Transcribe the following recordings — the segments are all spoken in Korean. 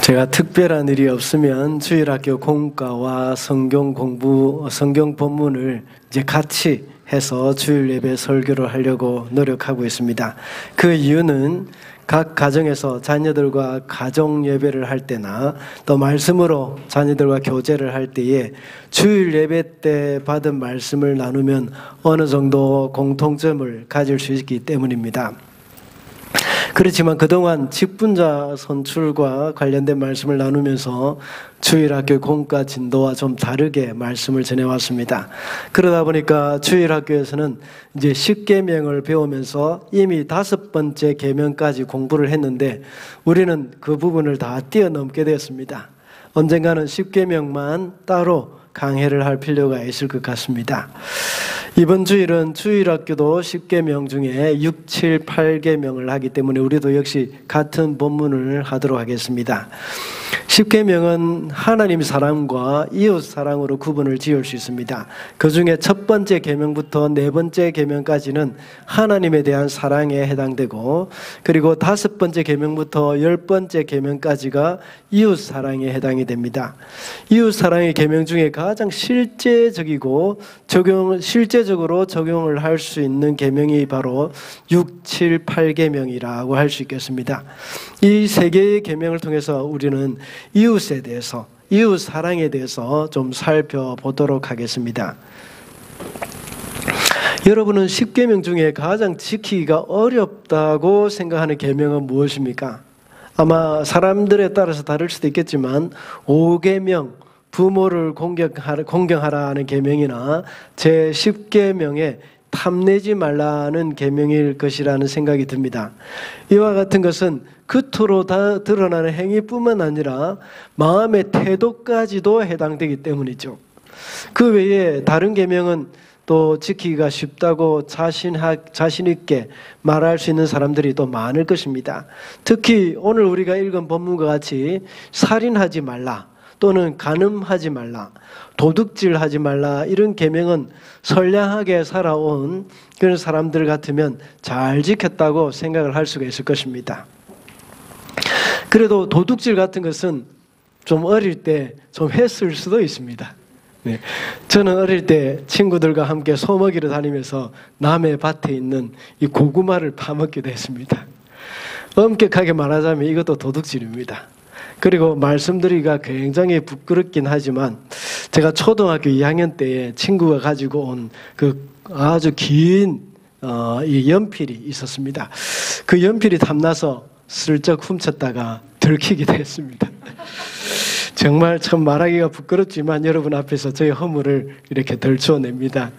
제가 특별한 일이 없으면 주일학교 공과와 성경 공부, 성경 본문을 이제 같이 해서 주일 예배 설교를 하려고 노력하고 있습니다. 그 이유는 각 가정에서 자녀들과 가정 예배를 할 때나 또 말씀으로 자녀들과 교제를 할 때에 주일 예배 때 받은 말씀을 나누면 어느 정도 공통점을 가질 수 있기 때문입니다. 그렇지만 그동안 직분자 선출과 관련된 말씀을 나누면서 주일학교 공과 진도와 좀 다르게 말씀을 전해왔습니다. 그러다 보니까 주일학교에서는 이제 10계명을 배우면서 이미 5번째 계명까지 공부를 했는데 우리는 그 부분을 다 뛰어넘게 되었습니다. 언젠가는 10계명만 따로 강해를 할 필요가 있을 것 같습니다. 이번 주일은 주일학교도 10계명 중에 6, 7, 8계명을 하기 때문에 우리도 역시 같은 본문을 하도록 하겠습니다. 10계명은 하나님 사랑과 이웃 사랑으로 구분을 지을 수 있습니다. 그 중에 첫 번째 계명부터 네 번째 계명까지는 하나님에 대한 사랑에 해당되고, 그리고 5번째 계명부터 10번째 계명까지가 이웃 사랑에 해당이 됩니다. 이웃 사랑의 계명 중에 가장 실제적이고 실제적으로 적용을 할 수 있는 계명이 바로 6, 7, 8계명이라고 할 수 있겠습니다. 이 세 개의 계명을 통해서 우리는 이웃에 대해서, 이웃 사랑에 대해서 좀 살펴보도록 하겠습니다. 여러분은 10계명 중에 가장 지키기가 어렵다고 생각하는 계명은 무엇입니까? 아마 사람들에 따라서 다를 수도 있겠지만 5계명, 부모를 공경하라는 계명이나 제 10계명에 탐내지 말라는 계명일 것이라는 생각이 듭니다. 이와 같은 것은 겉으로 다 드러나는 행위뿐만 아니라 마음의 태도까지도 해당되기 때문이죠. 그 외에 다른 계명은 또 지키기가 쉽다고 자신 있게 말할 수 있는 사람들이 또 많을 것입니다. 특히 오늘 우리가 읽은 본문과 같이 살인하지 말라, 또는 간음하지 말라, 도둑질하지 말라, 이런 계명은 선량하게 살아온 그런 사람들 같으면 잘 지켰다고 생각을 할 수가 있을 것입니다. 그래도 도둑질 같은 것은 좀 어릴 때 좀 했을 수도 있습니다. 네. 저는 어릴 때 친구들과 함께 소먹이로 다니면서 남의 밭에 있는 이 고구마를 파먹기도 했습니다. 엄격하게 말하자면 이것도 도둑질입니다. 그리고 말씀드리기가 굉장히 부끄럽긴 하지만 제가 초등학교 2학년 때에 친구가 가지고 온 그 아주 긴 이 연필이 있었습니다. 그 연필이 탐나서 슬쩍 훔쳤다가 들키기도 했습니다. 정말 참 말하기가 부끄럽지만 여러분 앞에서 저의 허물을 이렇게 덜쳐냅니다.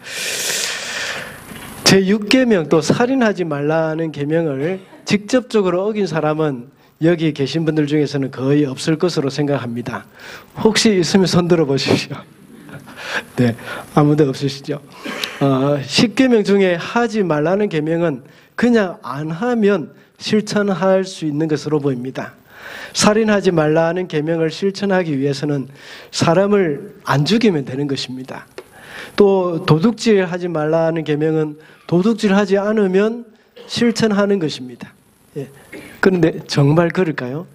제 6계명, 또 살인하지 말라는 계명을 직접적으로 어긴 사람은 여기 계신 분들 중에서는 거의 없을 것으로 생각합니다. 혹시 있으면 손 들어 보십시오. 네, 아무도 없으시죠? 10계명 중에 하지 말라는 계명은 그냥 안 하면 실천할 수 있는 것으로 보입니다. 살인하지 말라는 계명을 실천하기 위해서는 사람을 안 죽이면 되는 것입니다. 또 도둑질하지 말라는 계명은 도둑질하지 않으면 실천하는 것입니다. 예. 그런데 정말 그럴까요?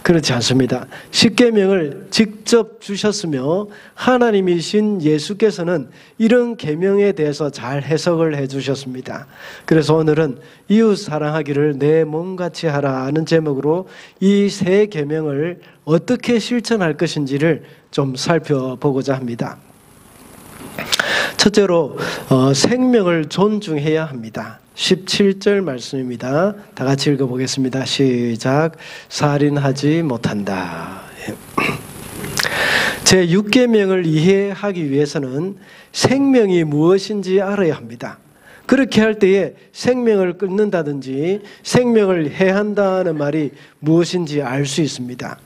그렇지 않습니다. 10계명을 직접 주셨으며 하나님이신 예수께서는 이런 계명에 대해서 잘 해석을 해주셨습니다. 그래서 오늘은 이웃 사랑하기를 내 몸같이 하라는 제목으로 이 세 계명을 어떻게 실천할 것인지를 좀 살펴보고자 합니다. 첫째로 생명을 존중해야 합니다. 17절 말씀입니다. 다 같이 읽어보겠습니다. 시작. 살인하지 못한다. 제 6계명을 이해하기 위해서는 생명이 무엇인지 알아야 합니다. 그렇게 할 때에 생명을 끊는다든지 생명을 해한다는 말이 무엇인지 알 수 있습니다.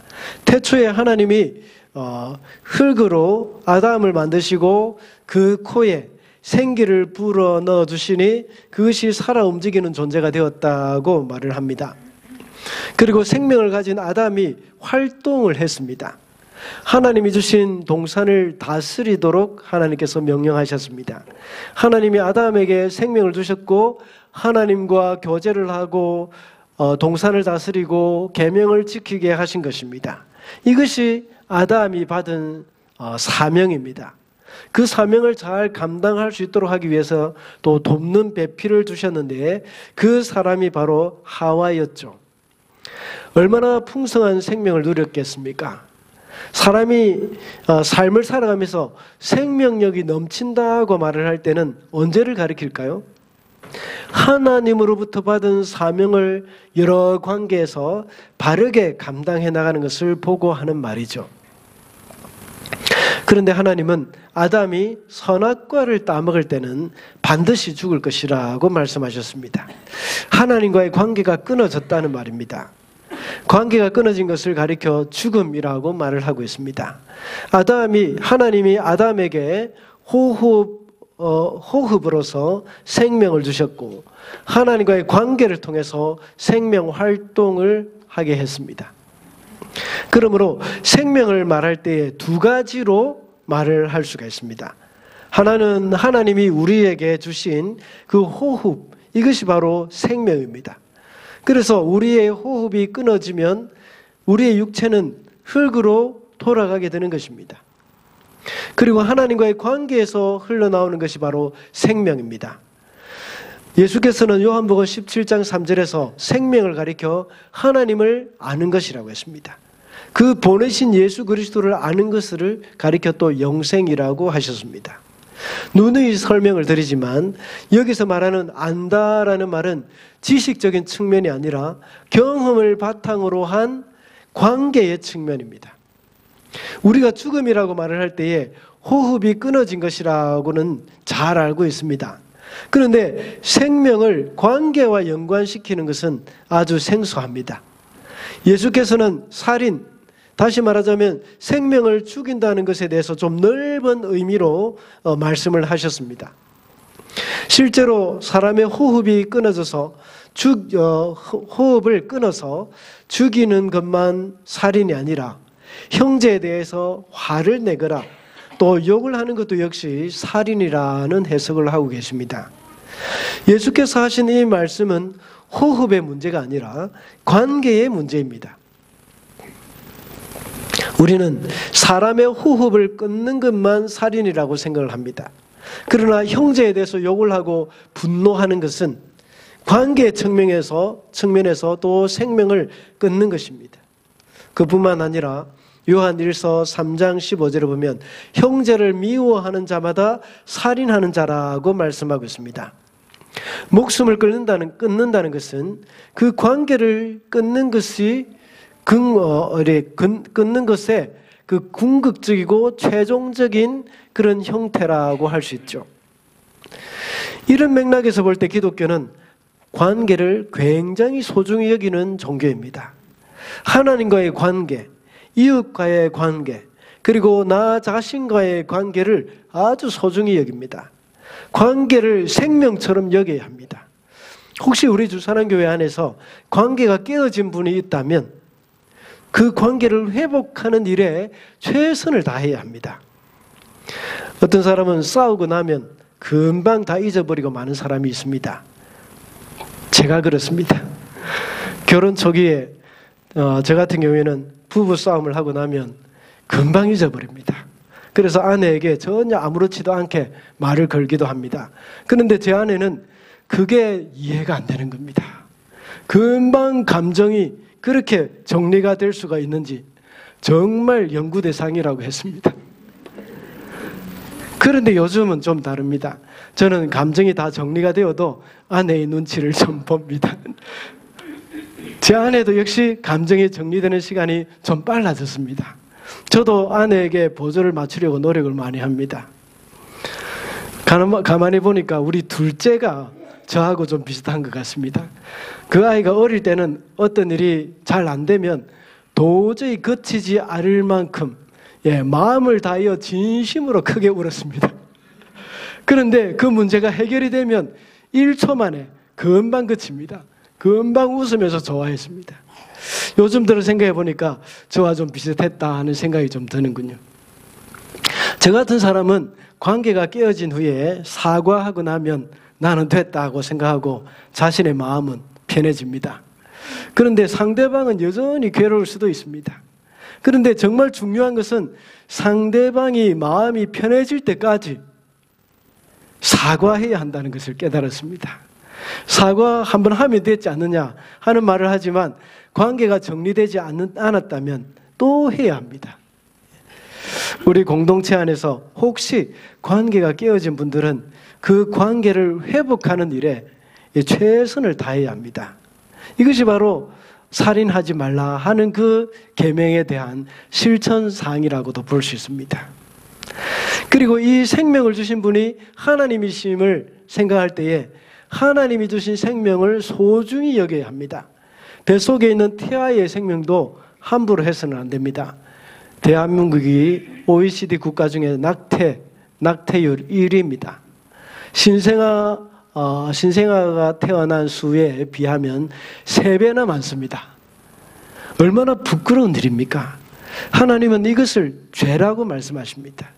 태초에 하나님이 흙으로 아담을 만드시고 그 코에 생기를 불어 넣어 주시니 그것이 살아 움직이는 존재가 되었다고 말을 합니다. 그리고 생명을 가진 아담이 활동을 했습니다. 하나님이 주신 동산을 다스리도록 하나님께서 명령하셨습니다. 하나님이 아담에게 생명을 주셨고 하나님과 교제를 하고 동산을 다스리고 계명을 지키게 하신 것입니다. 이것이 아담이 받은 사명입니다. 그 사명을 잘 감당할 수 있도록 하기 위해서 또 돕는 배필을 두셨는데 그 사람이 바로 하와였죠. 얼마나 풍성한 생명을 누렸겠습니까? 사람이 삶을 살아가면서 생명력이 넘친다고 말을 할 때는 언제를 가리킬까요? 하나님으로부터 받은 사명을 여러 관계에서 바르게 감당해 나가는 것을 보고 하는 말이죠. 그런데 하나님은 아담이 선악과를 따먹을 때는 반드시 죽을 것이라고 말씀하셨습니다. 하나님과의 관계가 끊어졌다는 말입니다. 관계가 끊어진 것을 가리켜 죽음이라고 말을 하고 있습니다. 하나님이 아담에게 호흡으로서 생명을 주셨고 하나님과의 관계를 통해서 생명 활동을 하게 했습니다. 그러므로 생명을 말할 때에 두 가지로 말을 할 수가 있습니다. 하나는 하나님이 우리에게 주신 그 호흡, 이것이 바로 생명입니다. 그래서 우리의 호흡이 끊어지면 우리의 육체는 흙으로 돌아가게 되는 것입니다. 그리고 하나님과의 관계에서 흘러나오는 것이 바로 생명입니다. 예수께서는 요한복음 17장 3절에서 생명을 가리켜 하나님을 아는 것이라고 했습니다. 그 보내신 예수 그리스도를 아는 것을 가리켜 또 영생이라고 하셨습니다. 누누이 설명을 드리지만 여기서 말하는 안다라는 말은 지식적인 측면이 아니라 경험을 바탕으로 한 관계의 측면입니다. 우리가 죽음이라고 말을 할 때에 호흡이 끊어진 것이라고는 잘 알고 있습니다. 그런데 생명을 관계와 연관시키는 것은 아주 생소합니다. 예수께서는 살인, 다시 말하자면 생명을 죽인다는 것에 대해서 좀 넓은 의미로 말씀을 하셨습니다. 실제로 사람의 호흡이 끊어져서 호흡을 끊어서 죽이는 것만 살인이 아니라 형제에 대해서 화를 내거나 또 욕을 하는 것도 역시 살인이라는 해석을 하고 계십니다. 예수께서 하신 이 말씀은 호흡의 문제가 아니라 관계의 문제입니다. 우리는 사람의 호흡을 끊는 것만 살인이라고 생각을 합니다. 그러나 형제에 대해서 욕을 하고 분노하는 것은 관계의 측면에서 또 생명을 끊는 것입니다. 그뿐만 아니라 요한 1서 3장 15절에 보면 형제를 미워하는 자마다 살인하는 자라고 말씀하고 있습니다. 목숨을 끊는다는 것은 그 관계를 끊는 것이 끊는 것에 그 궁극적이고 최종적인 그런 형태라고 할 수 있죠. 이런 맥락에서 볼 때 기독교는 관계를 굉장히 소중히 여기는 종교입니다. 하나님과의 관계, 이웃과의 관계, 그리고 나 자신과의 관계를 아주 소중히 여깁니다. 관계를 생명처럼 여겨야 합니다. 혹시 우리 주산한교회 안에서 관계가 깨어진 분이 있다면 그 관계를 회복하는 일에 최선을 다해야 합니다. 어떤 사람은 싸우고 나면 금방 다 잊어버리고 마는 사람이 있습니다. 제가 그렇습니다. 결혼 초기에 저 같은 경우에는 부부 싸움을 하고 나면 금방 잊어버립니다. 그래서 아내에게 전혀 아무렇지도 않게 말을 걸기도 합니다. 그런데 제 아내는 그게 이해가 안 되는 겁니다. 금방 감정이 그렇게 정리가 될 수가 있는지 정말 연구 대상이라고 했습니다. 그런데 요즘은 좀 다릅니다. 저는 감정이 다 정리가 되어도 아내의 눈치를 좀 봅니다. 제 아내도 역시 감정이 정리되는 시간이 좀 빨라졌습니다. 저도 아내에게 보조를 맞추려고 노력을 많이 합니다. 가만히 보니까 우리 둘째가 저하고 좀 비슷한 것 같습니다. 그 아이가 어릴 때는 어떤 일이 잘 안 되면 도저히 거치지 않을 만큼 마음을 다하여 진심으로 크게 울었습니다. 그런데 그 문제가 해결이 되면 1초 만에 금방 그칩니다. 금방 웃으면서 좋아했습니다. 요즘 들어 생각해 보니까 저와 좀 비슷했다 하는 생각이 좀 드는군요. 저 같은 사람은 관계가 깨어진 후에 사과하고 나면 나는 됐다고 생각하고 자신의 마음은 편해집니다. 그런데 상대방은 여전히 괴로울 수도 있습니다. 그런데 정말 중요한 것은 상대방이 마음이 편해질 때까지 사과해야 한다는 것을 깨달았습니다. 사과 한번 하면 되지 않느냐 하는 말을 하지만 관계가 정리되지 않았다면 또 해야 합니다. 우리 공동체 안에서 혹시 관계가 깨어진 분들은 그 관계를 회복하는 일에 최선을 다해야 합니다. 이것이 바로 살인하지 말라 하는 그 계명에 대한 실천사항이라고도 볼 수 있습니다. 그리고 이 생명을 주신 분이 하나님이심을 생각할 때에 하나님이 주신 생명을 소중히 여겨야 합니다. 뱃속에 있는 태아의 생명도 함부로 해서는 안 됩니다. 대한민국이 OECD 국가 중에 낙태율 1위입니다. 신생아가 태어난 수에 비하면 3배나 많습니다. 얼마나 부끄러운 일입니까? 하나님은 이것을 죄라고 말씀하십니다.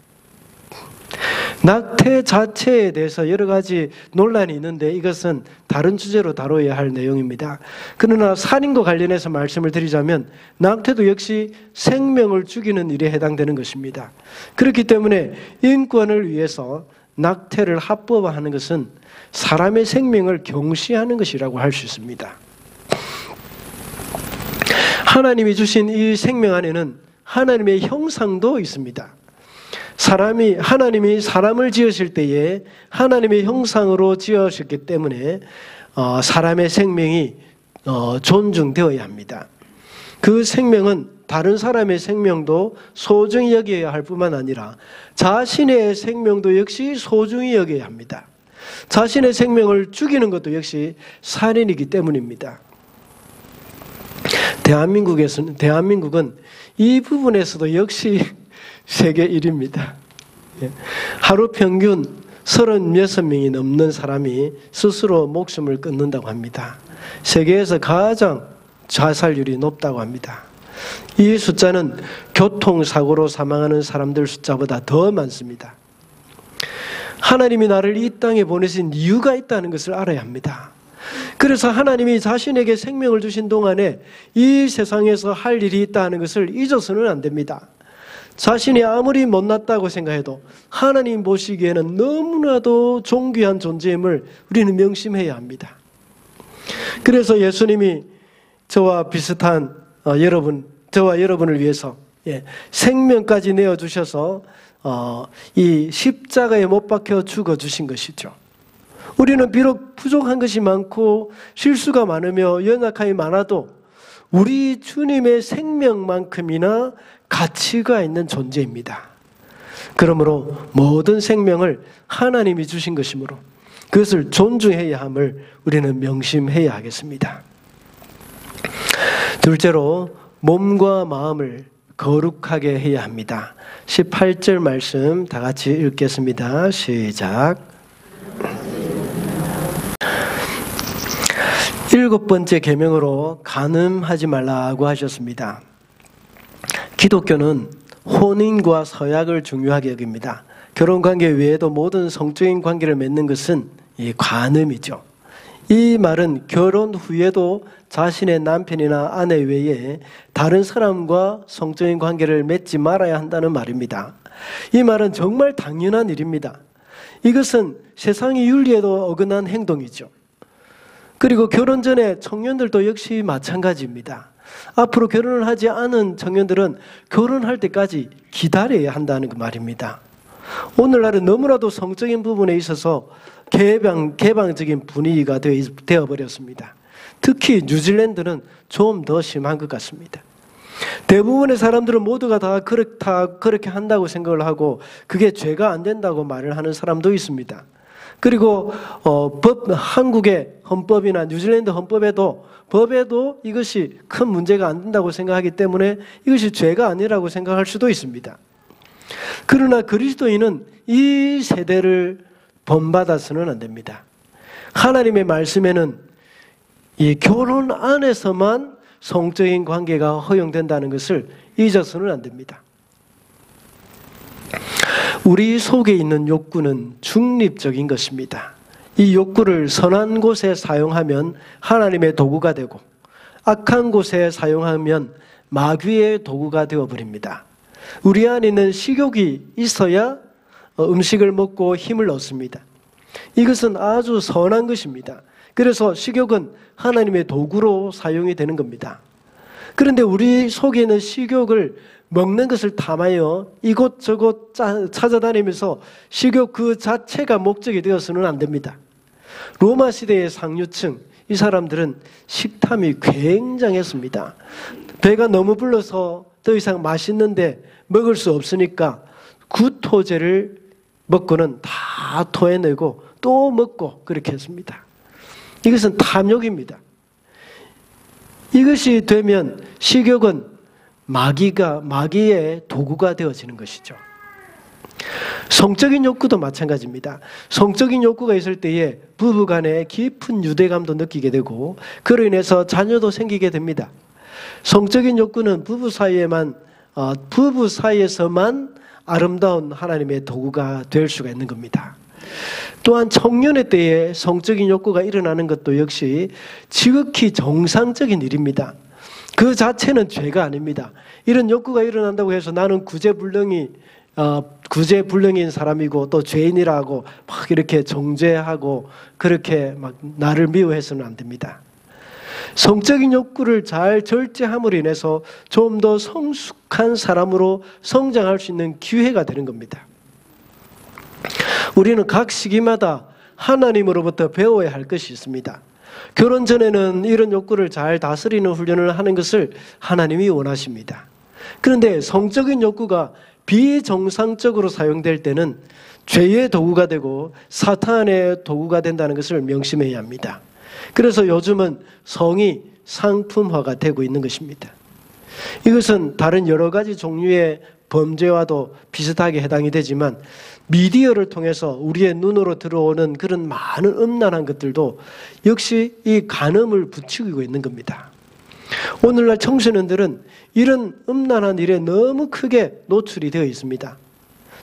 낙태 자체에 대해서 여러 가지 논란이 있는데 이것은 다른 주제로 다뤄야 할 내용입니다. 그러나 살인과 관련해서 말씀을 드리자면 낙태도 역시 생명을 죽이는 일에 해당되는 것입니다. 그렇기 때문에 인권을 위해서 낙태를 합법화하는 것은 사람의 생명을 경시하는 것이라고 할 수 있습니다. 하나님이 주신 이 생명 안에는 하나님의 형상도 있습니다. 하나님이 사람을 지으실 때에 하나님의 형상으로 지으셨기 때문에 사람의 생명이 존중되어야 합니다. 그 생명은 다른 사람의 생명도 소중히 여겨야 할 뿐만 아니라 자신의 생명도 역시 소중히 여겨야 합니다. 자신의 생명을 죽이는 것도 역시 살인이기 때문입니다. 대한민국은 이 부분에서도 역시 세계 1위입니다. 하루 평균 36명이 넘는 사람이 스스로 목숨을 끊는다고 합니다. 세계에서 가장 자살률이 높다고 합니다. 이 숫자는 교통사고로 사망하는 사람들 숫자보다 더 많습니다. 하나님이 나를 이 땅에 보내신 이유가 있다는 것을 알아야 합니다. 그래서 하나님이 자신에게 생명을 주신 동안에 이 세상에서 할 일이 있다는 것을 잊어서는 안 됩니다. 자신이 아무리 못났다고 생각해도 하나님 보시기에는 너무나도 존귀한 존재임을 우리는 명심해야 합니다. 그래서 예수님이 저와 비슷한 저와 여러분을 위해서 생명까지 내어주셔서 이 십자가에 못 박혀 죽어주신 것이죠. 우리는 비록 부족한 것이 많고 실수가 많으며 연약함이 많아도 우리 주님의 생명만큼이나 가치가 있는 존재입니다. 그러므로 모든 생명을 하나님이 주신 것이므로 그것을 존중해야 함을 우리는 명심해야 하겠습니다. 둘째로 몸과 마음을 거룩하게 해야 합니다. 18절 말씀 다 같이 읽겠습니다. 시작. 7번째 계명으로 간음하지 말라고 하셨습니다. 기독교는 혼인과 서약을 중요하게 여깁니다. 결혼관계 외에도 모든 성적인 관계를 맺는 것은 이 간음이죠. 이 말은 결혼 후에도 자신의 남편이나 아내 외에 다른 사람과 성적인 관계를 맺지 말아야 한다는 말입니다. 이 말은 정말 당연한 일입니다. 이것은 세상의 윤리에도 어긋난 행동이죠. 그리고 결혼 전에 청년들도 역시 마찬가지입니다. 앞으로 결혼을 하지 않은 청년들은 결혼할 때까지 기다려야 한다는 그 말입니다. 오늘날은 너무나도 성적인 부분에 있어서 개방적인 분위기가 되어버렸습니다. 특히 뉴질랜드는 좀 더 심한 것 같습니다. 대부분의 사람들은 모두가 다 그렇게 한다고 생각을 하고 그게 죄가 안 된다고 말을 하는 사람도 있습니다. 그리고 한국의 헌법이나 뉴질랜드 법에도 이것이 큰 문제가 안 된다고 생각하기 때문에 이것이 죄가 아니라고 생각할 수도 있습니다. 그러나 그리스도인은 이 세대를 본받아서는 안 됩니다. 하나님의 말씀에는 이 결혼 안에서만 성적인 관계가 허용된다는 것을 잊어서는 안 됩니다. 우리 속에 있는 욕구는 중립적인 것입니다. 이 욕구를 선한 곳에 사용하면 하나님의 도구가 되고 악한 곳에 사용하면 마귀의 도구가 되어버립니다. 우리 안에 있는 식욕이 있어야 음식을 먹고 힘을 얻습니다. 이것은 아주 선한 것입니다. 그래서 식욕은 하나님의 도구로 사용이 되는 겁니다. 그런데 우리 속에 있는 식욕을 먹는 것을 탐하여 이곳저곳 찾아다니면서 식욕 그 자체가 목적이 되어서는 안 됩니다. 로마 시대의 상류층, 이 사람들은 식탐이 굉장했습니다. 배가 너무 불러서 더 이상 맛있는데 먹을 수 없으니까 구토제를 먹고는 다 토해내고 또 먹고 그렇게 했습니다. 이것은 탐욕입니다. 이것이 되면 식욕은 마귀의 도구가 되어지는 것이죠. 성적인 욕구도 마찬가지입니다. 성적인 욕구가 있을 때에 부부간에 깊은 유대감도 느끼게 되고 그로 인해서 자녀도 생기게 됩니다. 성적인 욕구는 부부 사이에서만 아름다운 하나님의 도구가 될 수가 있는 겁니다. 또한 청년의 때에 성적인 욕구가 일어나는 것도 역시 지극히 정상적인 일입니다. 그 자체는 죄가 아닙니다. 이런 욕구가 일어난다고 해서 나는 구제불능인 사람이고 또 죄인이라고 막 이렇게 정죄하고 그렇게 막 나를 미워해서는 안 됩니다. 성적인 욕구를 잘 절제함으로 인해서 좀 더 성숙한 사람으로 성장할 수 있는 기회가 되는 겁니다. 우리는 각 시기마다 하나님으로부터 배워야 할 것이 있습니다. 결혼 전에는 이런 욕구를 잘 다스리는 훈련을 하는 것을 하나님이 원하십니다. 그런데 성적인 욕구가 비정상적으로 사용될 때는 죄의 도구가 되고 사탄의 도구가 된다는 것을 명심해야 합니다. 그래서 요즘은 성이 상품화가 되고 있는 것입니다. 이것은 다른 여러 가지 종류의 범죄와도 비슷하게 해당이 되지만 미디어를 통해서 우리의 눈으로 들어오는 그런 많은 음란한 것들도 역시 이 간음을 부추기고 있는 겁니다. 오늘날 청소년들은 이런 음란한 일에 너무 크게 노출이 되어 있습니다.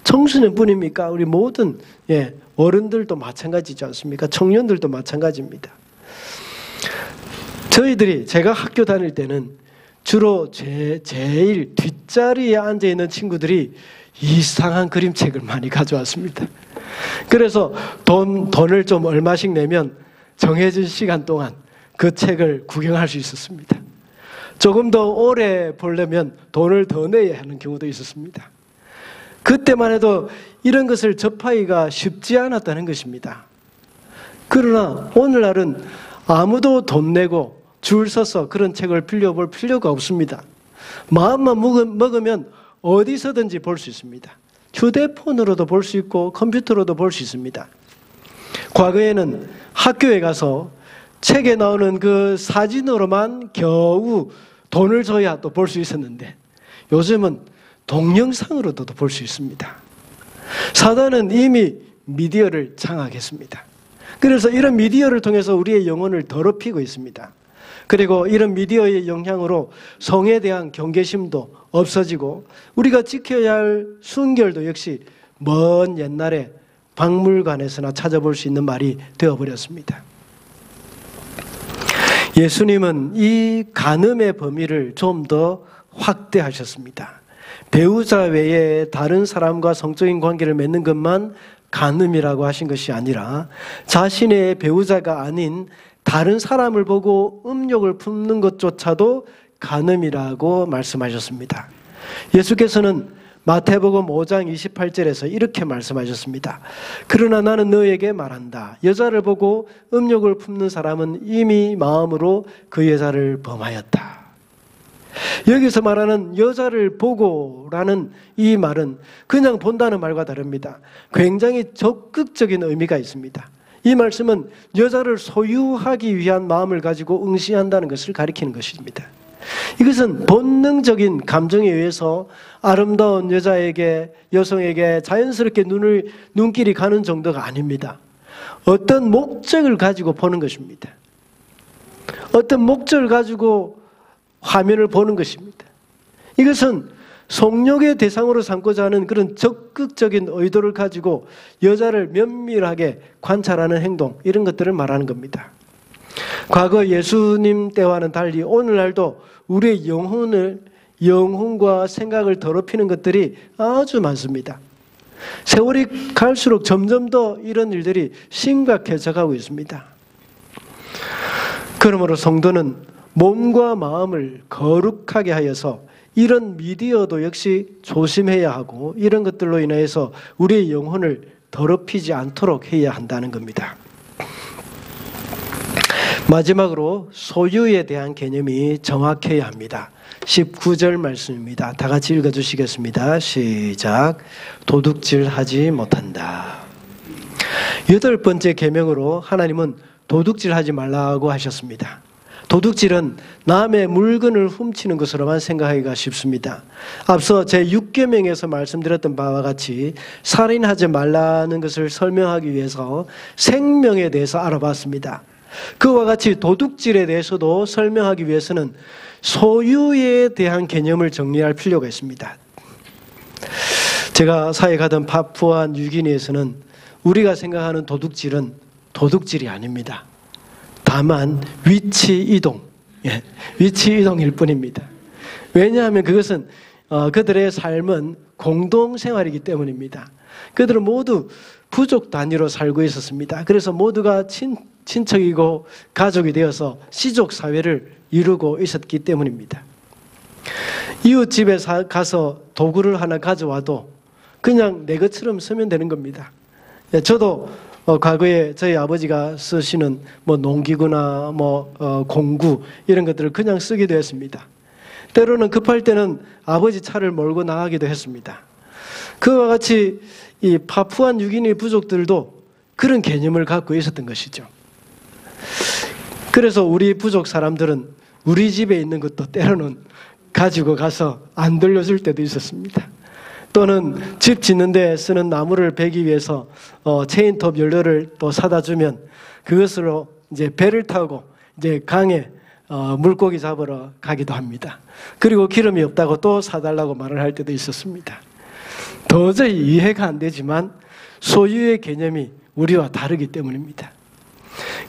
청소년뿐입니까? 우리 모든 어른들도 마찬가지지 않습니까? 청년들도 마찬가지입니다. 제가 학교 다닐 때는 주로 제일 뒷자리에 앉아있는 친구들이 이상한 그림책을 많이 가져왔습니다. 그래서 돈을 좀 얼마씩 내면 정해진 시간 동안 그 책을 구경할 수 있었습니다. 조금 더 오래 보려면 돈을 더 내야 하는 경우도 있었습니다. 그때만 해도 이런 것을 접하기가 쉽지 않았다는 것입니다. 그러나 오늘날은 아무도 돈 내고 줄 서서 그런 책을 빌려볼 필요가 없습니다. 마음만 먹으면 어디서든지 볼 수 있습니다. 휴대폰으로도 볼 수 있고 컴퓨터로도 볼 수 있습니다. 과거에는 학교에 가서 책에 나오는 그 사진으로만 겨우 돈을 줘야 또 볼 수 있었는데 요즘은 동영상으로도 볼 수 있습니다. 사단은 이미 미디어를 장악했습니다. 그래서 이런 미디어를 통해서 우리의 영혼을 더럽히고 있습니다. 그리고 이런 미디어의 영향으로 성에 대한 경계심도 없어지고 우리가 지켜야 할 순결도 역시 먼 옛날에 박물관에서나 찾아볼 수 있는 말이 되어버렸습니다. 예수님은 이 간음의 범위를 좀 더 확대하셨습니다. 배우자 외에 다른 사람과 성적인 관계를 맺는 것만 간음이라고 하신 것이 아니라 자신의 배우자가 아닌 다른 사람을 보고 음욕을 품는 것조차도 간음이라고 말씀하셨습니다. 예수께서는 마태복음 5장 28절에서 이렇게 말씀하셨습니다. 그러나 나는 너에게 말한다. 여자를 보고 음욕을 품는 사람은 이미 마음으로 그 여자를 범하였다. 여기서 말하는 여자를 보고라는 이 말은 그냥 본다는 말과 다릅니다. 굉장히 적극적인 의미가 있습니다. 이 말씀은 여자를 소유하기 위한 마음을 가지고 응시한다는 것을 가리키는 것입니다. 이것은 본능적인 감정에 의해서 아름다운 여성에게 자연스럽게 눈길이 가는 정도가 아닙니다. 어떤 목적을 가지고 보는 것입니다. 어떤 목적을 가지고 화면을 보는 것입니다. 이것은 성욕의 대상으로 삼고자 하는 그런 적극적인 의도를 가지고 여자를 면밀하게 관찰하는 행동, 이런 것들을 말하는 겁니다. 과거 예수님 때와는 달리 오늘날도 우리의 영혼과 생각을 더럽히는 것들이 아주 많습니다. 세월이 갈수록 점점 더 이런 일들이 심각해져 가고 있습니다. 그러므로 성도는 몸과 마음을 거룩하게 하여서 이런 미디어도 역시 조심해야 하고 이런 것들로 인해서 우리의 영혼을 더럽히지 않도록 해야 한다는 겁니다. 마지막으로 소유에 대한 개념이 정확해야 합니다. 19절 말씀입니다. 다 같이 읽어주시겠습니다. 시작. 도둑질하지 못한다. 8번째 계명으로 하나님은 도둑질하지 말라고 하셨습니다. 도둑질은 남의 물건을 훔치는 것으로만 생각하기가 쉽습니다. 앞서 제6계명에서 말씀드렸던 바와 같이 살인하지 말라는 것을 설명하기 위해서 생명에 대해서 알아봤습니다. 그와 같이 도둑질에 대해서도 설명하기 위해서는 소유에 대한 개념을 정리할 필요가 있습니다. 제가 사역하던 파푸아 뉴기니에서는 우리가 생각하는 도둑질은 도둑질이 아닙니다. 다만 위치 이동, 위치 이동일 뿐입니다. 왜냐하면 그것은 그들의 삶은 공동생활이기 때문입니다. 그들은 모두 부족 단위로 살고 있었습니다. 그래서 모두가 친척이고 가족이 되어서 시족 사회를 이루고 있었기 때문입니다. 이웃집에 가서 도구를 하나 가져와도 그냥 내 것처럼 쓰면 되는 겁니다. 저도 과거에 저희 아버지가 쓰시는 농기구나 공구 이런 것들을 그냥 쓰기도 했습니다. 때로는 급할 때는 아버지 차를 몰고 나가기도 했습니다. 그와 같이 이 파푸아 뉴기니 부족들도 그런 개념을 갖고 있었던 것이죠. 그래서 우리 부족 사람들은 우리 집에 있는 것도 때로는 가지고 가서 안 돌려줄 때도 있었습니다. 또는 집 짓는데 쓰는 나무를 베기 위해서 체인톱 연료를 또 사다 주면 그것으로 이제 배를 타고 이제 강에 물고기 잡으러 가기도 합니다. 그리고 기름이 없다고 또 사달라고 말을 할 때도 있었습니다. 도저히 이해가 안 되지만 소유의 개념이 우리와 다르기 때문입니다.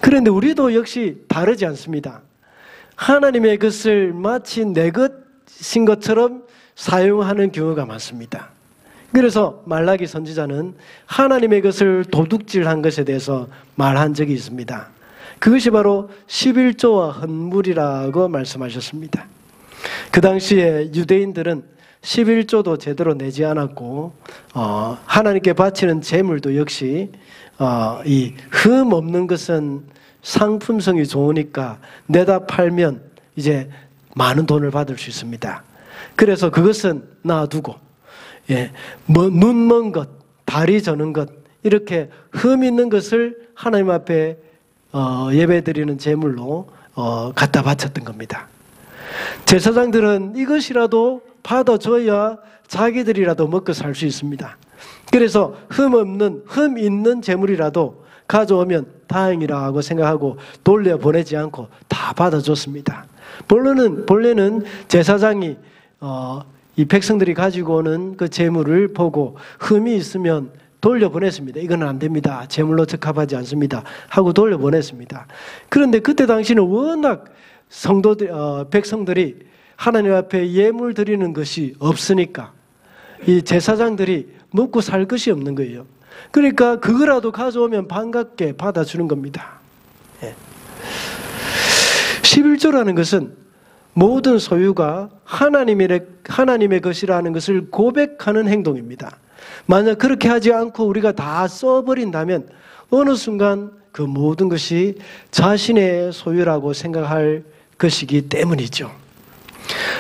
그런데 우리도 역시 다르지 않습니다. 하나님의 것을 마치 내 것인 것처럼 사용하는 경우가 많습니다. 그래서 말라기 선지자는 하나님의 것을 도둑질한 것에 대해서 말한 적이 있습니다. 그것이 바로 11조와 헌물이라고 말씀하셨습니다. 그 당시에 유대인들은 11조도 제대로 내지 않았고 하나님께 바치는 제물도 역시 이 흠 없는 것은 상품성이 좋으니까 내다 팔면 이제 많은 돈을 받을 수 있습니다. 그래서 그것은 놔두고 눈 먼 것, 다리 저는 것 이렇게 흠 있는 것을 하나님 앞에 예배드리는 제물로 갖다 바쳤던 겁니다. 제사장들은 이것이라도 받아줘야 자기들이라도 먹고 살 수 있습니다. 그래서 흠 있는 제물이라도 가져오면 다행이라고 생각하고 돌려보내지 않고 다 받아줬습니다. 본래는 제사장이 이 백성들이 가지고 오는 그 제물을 보고 흠이 있으면 돌려보냈습니다. 이거는 안 됩니다. 제물로 적합하지 않습니다. 하고 돌려보냈습니다. 그런데 그때 당시는 워낙 백성들이 하나님 앞에 예물 드리는 것이 없으니까 이 제사장들이 먹고 살 것이 없는 거예요. 그러니까 그거라도 가져오면 반갑게 받아주는 겁니다. 11조라는 것은 모든 소유가 하나님의 것이라는 것을 고백하는 행동입니다. 만약 그렇게 하지 않고 우리가 다 써버린다면 어느 순간 그 모든 것이 자신의 소유라고 생각할 것이기 때문이죠.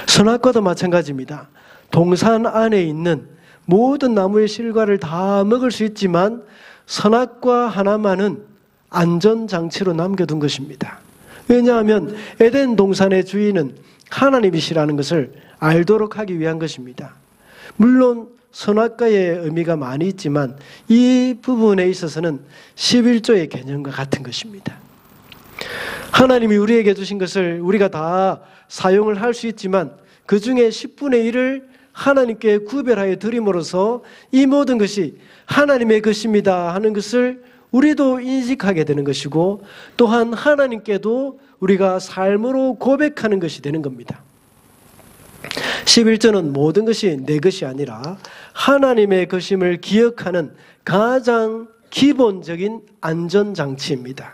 선악과도 마찬가지입니다. 동산 안에 있는 모든 나무의 실과를 다 먹을 수 있지만 선악과 하나만은 안전장치로 남겨둔 것입니다. 왜냐하면 에덴 동산의 주인은 하나님이시라는 것을 알도록 하기 위한 것입니다. 물론 선악과의 의미가 많이 있지만 이 부분에 있어서는 11조의 개념과 같은 것입니다. 하나님이 우리에게 주신 것을 우리가 다 사용을 할 수 있지만 그 중에 10분의 1을 하나님께 구별하여 드림으로써 이 모든 것이 하나님의 것입니다 하는 것을 우리도 인식하게 되는 것이고 또한 하나님께도 우리가 삶으로 고백하는 것이 되는 겁니다. 11조는 모든 것이 내 것이 아니라 하나님의 것임을 기억하는 가장 기본적인 안전장치입니다.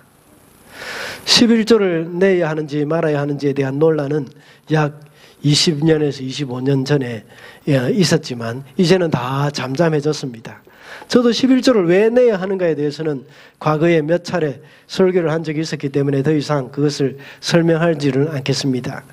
11조를 내야 하는지 말아야 하는지에 대한 논란은 약 20년에서 25년 전에 있었지만 이제는 다 잠잠해졌습니다. 저도 11조를 왜 내야 하는가에 대해서는 과거에 몇 차례 설교를 한 적이 있었기 때문에 더 이상 그것을 설명하지는 않겠습니다.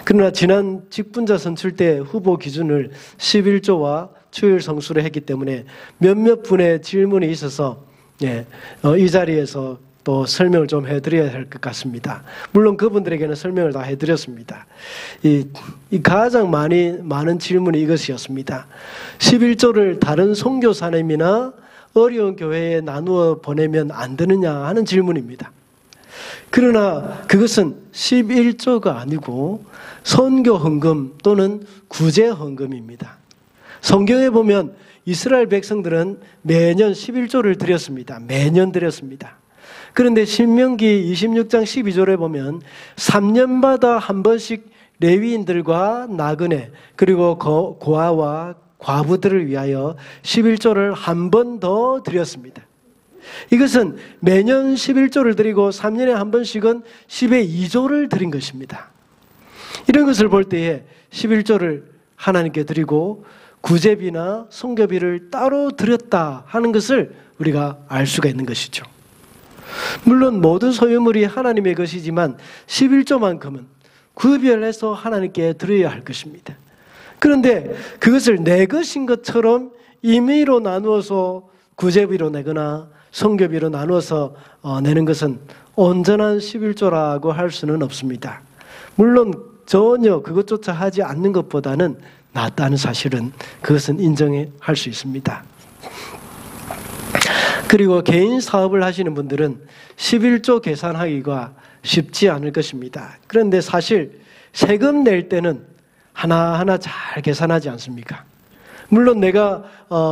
그러나 지난 직분자 선출 때 후보 기준을 11조와 주일 성수로 했기 때문에 몇몇 분의 질문이 있어서 이 자리에서 또 설명을 좀 해드려야 할 것 같습니다. 물론 그분들에게는 설명을 다 해드렸습니다. 이 가장 많은 질문이 이것이었습니다. 11조를 다른 선교사님이나 어려운 교회에 나누어 보내면 안 되느냐 하는 질문입니다. 그러나 그것은 11조가 아니고 선교 헌금 또는 구제 헌금입니다. 성경에 보면 이스라엘 백성들은 매년 11조를 드렸습니다. 매년 드렸습니다. 그런데 신명기 26장 12절에 보면 3년마다 한 번씩 레위인들과 나그네 그리고 고아와 과부들을 위하여 11조를 한 번 더 드렸습니다. 이것은 매년 11조를 드리고 3년에 한 번씩은 10의 2조를 드린 것입니다. 이런 것을 볼 때에 11조를 하나님께 드리고 구제비나 선교비를 따로 드렸다 하는 것을 우리가 알 수가 있는 것이죠. 물론 모든 소유물이 하나님의 것이지만 11조만큼은 구별해서 하나님께 드려야 할 것입니다. 그런데 그것을 내 것인 것처럼 임의로 나누어서 구제비로 내거나 선교비로 나누어서 내는 것은 온전한 11조라고 할 수는 없습니다. 물론 전혀 그것조차 하지 않는 것보다는 낫다는 사실은 그것은 인정할 수 있습니다. 그리고 개인 사업을 하시는 분들은 11조 계산하기가 쉽지 않을 것입니다. 그런데 사실 세금 낼 때는 하나하나 잘 계산하지 않습니까? 물론 내가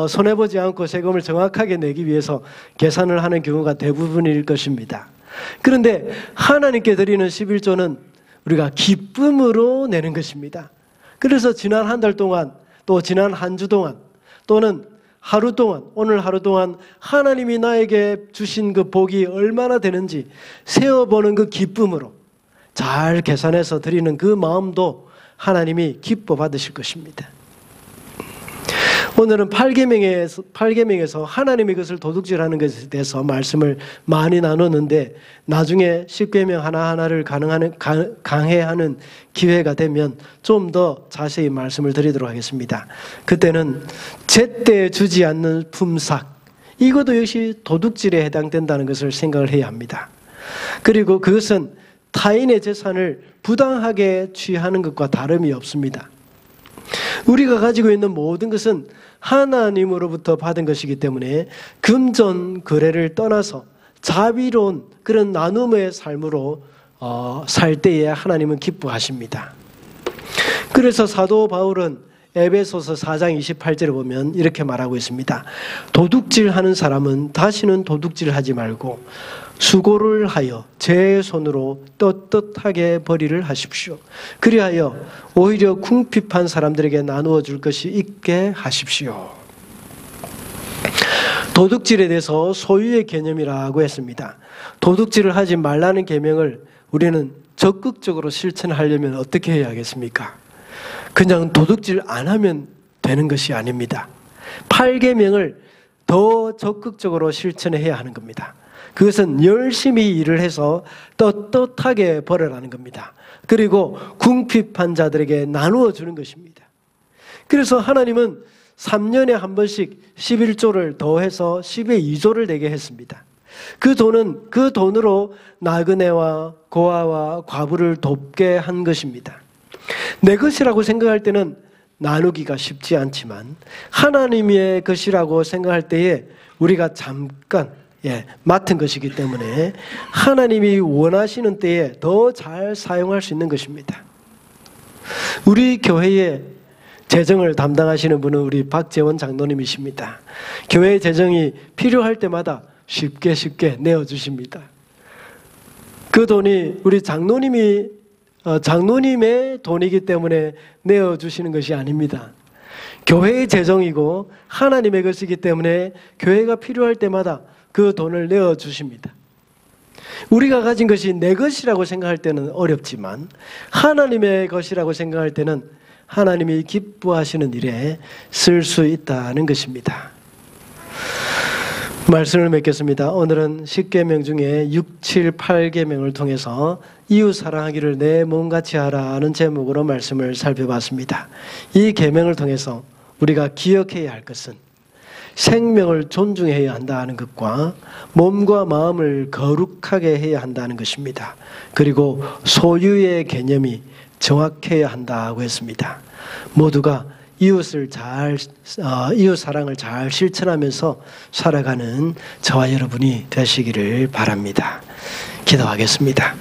손해보지 않고 세금을 정확하게 내기 위해서 계산을 하는 경우가 대부분일 것입니다. 그런데 하나님께 드리는 11조는 우리가 기쁨으로 내는 것입니다. 그래서 지난 한 달 동안 또 지난 한 주 동안 또는 하루 동안 오늘 하루 동안 하나님이 나에게 주신 그 복이 얼마나 되는지 세어보는 그 기쁨으로 잘 계산해서 드리는 그 마음도 하나님이 기뻐 받으실 것입니다. 오늘은 8계명에서 하나님의 것을 도둑질하는 것에 대해서 말씀을 많이 나눴는데 나중에 10계명 하나하나를 강해하는 기회가 되면 좀 더 자세히 말씀을 드리도록 하겠습니다. 그때는 제때 주지 않는 품삯, 이것도 역시 도둑질에 해당된다는 것을 생각을 해야 합니다. 그리고 그것은 타인의 재산을 부당하게 취하는 것과 다름이 없습니다. 우리가 가지고 있는 모든 것은 하나님으로부터 받은 것이기 때문에 금전 거래를 떠나서 자비로운 그런 나눔의 삶으로 살 때에 하나님은 기뻐하십니다. 그래서 사도 바울은 에베소서 4장 28절에 보면 이렇게 말하고 있습니다. 도둑질하는 사람은 다시는 도둑질하지 말고 수고를 하여 제 손으로 떳떳하게 벌이를 하십시오. 그리하여 오히려 궁핍한 사람들에게 나누어 줄 것이 있게 하십시오. 도둑질에 대해서 소유의 개념이라고 했습니다. 도둑질을 하지 말라는 계명을 우리는 적극적으로 실천하려면 어떻게 해야 하겠습니까? 그냥 도둑질 안 하면 되는 것이 아닙니다. 8계명을 더 적극적으로 실천해야 하는 겁니다. 그것은 열심히 일을 해서 떳떳하게 벌어라는 겁니다. 그리고 궁핍한 자들에게 나누어 주는 것입니다. 그래서 하나님은 3년에 한 번씩 11조를 더해서 10의 2조를 내게 했습니다. 그 돈으로 나그네와 고아와 과부를 돕게 한 것입니다. 내 것이라고 생각할 때는 나누기가 쉽지 않지만 하나님의 것이라고 생각할 때에 우리가 잠깐 맡은 것이기 때문에 하나님이 원하시는 때에 더 잘 사용할 수 있는 것입니다. 우리 교회의 재정을 담당하시는 분은 우리 박재원 장로님이십니다. 교회 재정이 필요할 때마다 쉽게 내어주십니다. 그 돈이 우리 장로님의 돈이기 때문에 내어주시는 것이 아닙니다. 교회의 재정이고 하나님의 것이기 때문에 교회가 필요할 때마다 그 돈을 내어주십니다. 우리가 가진 것이 내 것이라고 생각할 때는 어렵지만 하나님의 것이라고 생각할 때는 하나님이 기뻐하시는 일에 쓸 수 있다는 것입니다. 말씀을 맺겠습니다. 오늘은 10계명 중에 6, 7, 8계명을 통해서 이웃 사랑하기를 내 몸같이 하라는 제목으로 말씀을 살펴봤습니다. 이 계명을 통해서 우리가 기억해야 할 것은 생명을 존중해야 한다는 것과 몸과 마음을 거룩하게 해야 한다는 것입니다. 그리고 소유의 개념이 정확해야 한다고 했습니다. 모두가 이웃 사랑을 잘 실천하면서 살아가는 저와 여러분이 되시기를 바랍니다. 기도하겠습니다.